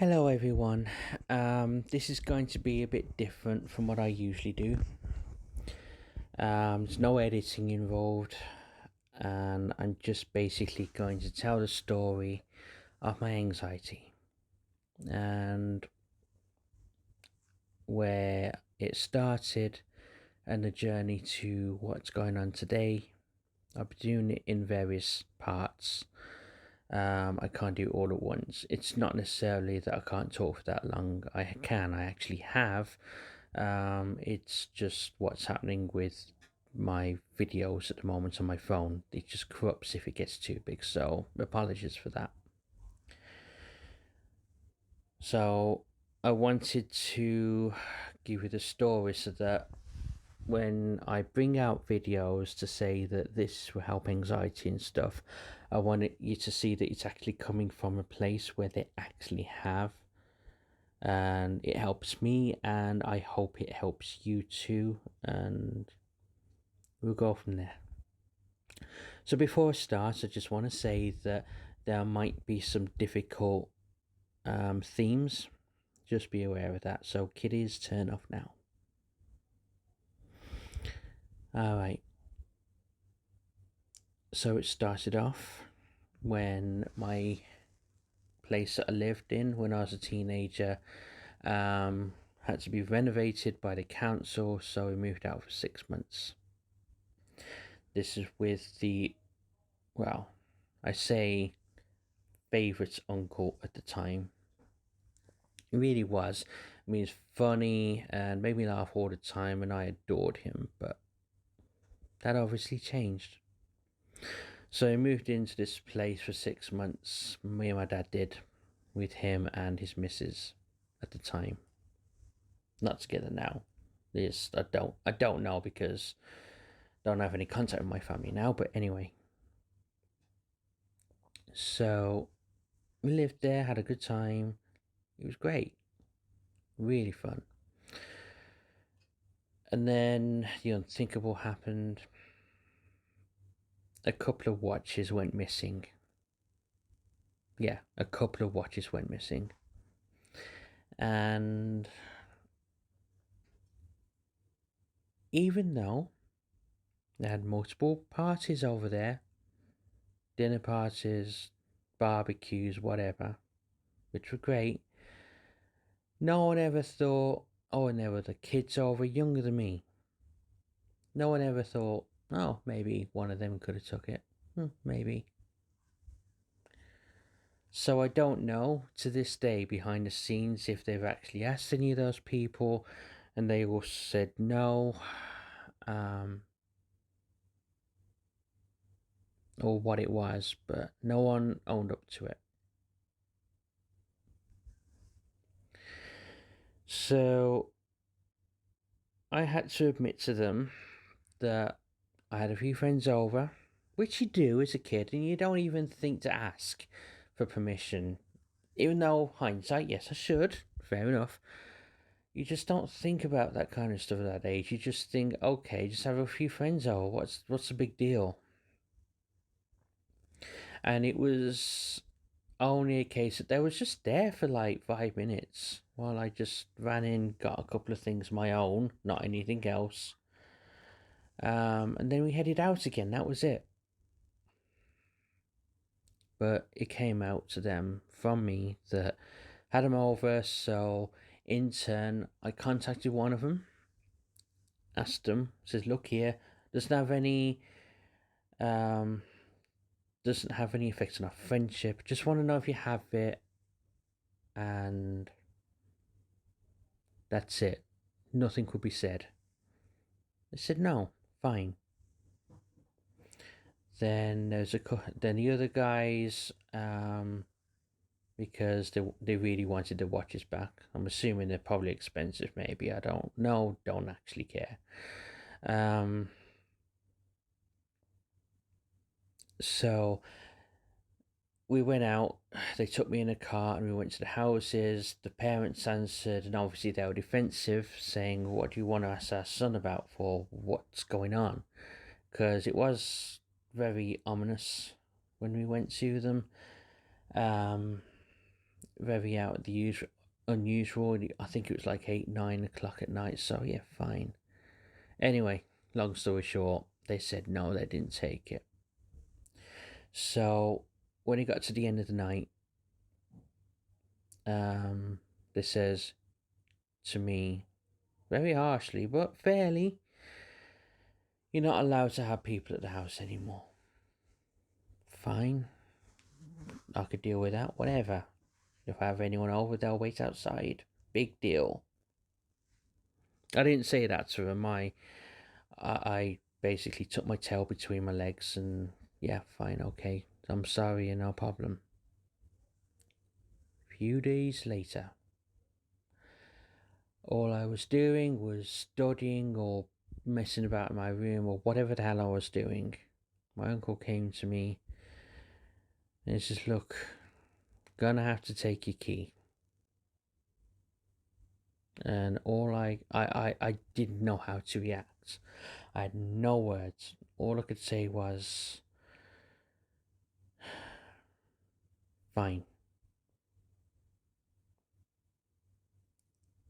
Hello everyone. This is going to be a bit different from what I usually do. There's no editing involved, and I'm just basically going to tell the story of my anxiety and where it started and the journey to what's going on today. I'll be doing it in various parts. I can't do it all at once. It's not necessarily that I can't talk for that long. I can. I actually have. It's just what's happening with my videos at the moment on my phone. It just corrupts if it gets too big. So apologies for that. So I wanted to give you the story so that when I bring out videos to say that this will help anxiety and stuff, I want you to see that it's actually coming from a place where they actually have, and it helps me, and I hope it helps you too, and we'll go from there. So before I start, I just want to say that there might be some difficult themes. Just be aware of that. So kiddies, turn off now. All right. So it started off when my place that I lived in when I was a teenager had to be renovated by the council, so we moved out for 6 months. This is with the, well, I say favourite uncle at the time. It really was. I mean, it's funny and made me laugh all the time, and I adored him, but that obviously changed. So I moved into this place for 6 months. Me and my dad did, with him and his missus at the time. Not together now. This I don't know because I don't have any contact with my family now. But anyway, so we lived there, had a good time. It was great, really fun. And then the unthinkable happened. A couple of watches went missing. Yeah, a couple of watches went missing. And even though they had multiple parties over there, dinner parties, barbecues, whatever, which were great, no one ever thought, oh, and there were the kids over younger than me. No one ever thought, oh, maybe one of them could have took it. Maybe. So I don't know to this day behind the scenes if they've actually asked any of those people and they all said no, um, or what it was, but no one owned up to it. So I had to admit to them that I had a few friends over, which you do as a kid, and you don't even think to ask for permission. Even though hindsight, yes, I should. Fair enough. You just don't think about that kind of stuff at that age. You just think, okay, just have a few friends over. What's the big deal? And it was only a case that they was just there for like 5 minutes while I just ran in, got a couple of things my own, not anything else. And then we headed out again. That was it. But it came out to them from me that had them over. So in turn, I contacted one of them, asked them, says, "Look here, doesn't have any, um, doesn't have any effects on our friendship. Just want to know if you have it, and that's it. Nothing could be said." They said, "No, fine." Then then the other guys, because they really wanted the watches back. I'm assuming they're probably expensive. Maybe I don't know. Don't actually care. Um, so we went out. They took me in a car and we went to the houses. The parents answered, and obviously they were defensive, saying, "What do you want to ask our son about for? What's going on?" Because it was very ominous when we went to them. Um, very out of the unusual. I think it was like 8, 9 o'clock at night. So yeah, fine. Anyway, long story short, they said no, they didn't take it. So when it got to the end of the night, they says to me very harshly but fairly, "You're not allowed to have people at the house anymore." Fine, I could deal with that. Whatever. If I have anyone over, they'll wait outside. Big deal. I didn't say that to them. I basically took my tail between my legs and yeah, fine, okay. I'm sorry, no problem. A few days later, all I was doing was studying or messing about in my room or whatever the hell I was doing. My uncle came to me and he says, "Look, gonna have to take your key." And I didn't know how to react. I had no words. All I could say was, "Fine."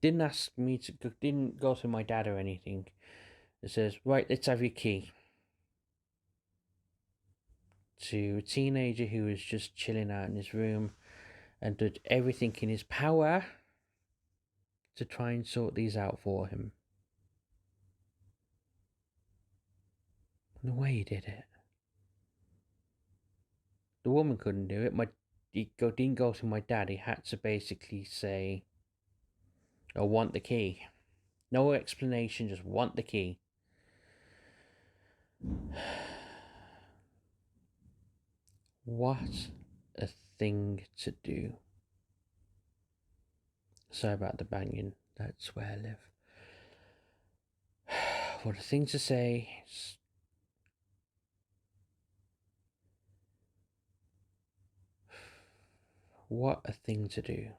Didn't ask me to, didn't go to my dad or anything. It says, "Right, let's have your key." To a teenager who was just chilling out in his room and did everything in his power to try and sort these out for him. And the way he did it. The woman couldn't do it. Didn't go to my dad. He had to basically say, "I want the key." No explanation, just want the key. What a thing to do. Sorry about the banging. That's where I live. What a thing to say. What a thing to do.